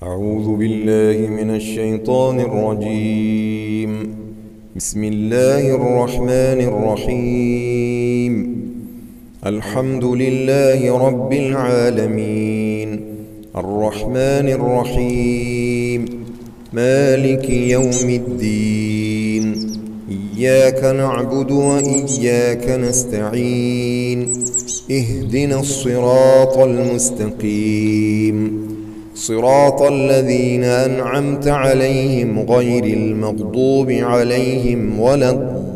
أعوذ بالله من الشيطان الرجيم. بسم الله الرحمن الرحيم. الحمد لله رب العالمين، الرحمن الرحيم، مالك يوم الدين. إياك نعبد وإياك نستعين. اهدنا الصراط المستقيم، صراط الذين أنعمت عليهم غير المغضوب عليهم ولا الضالين.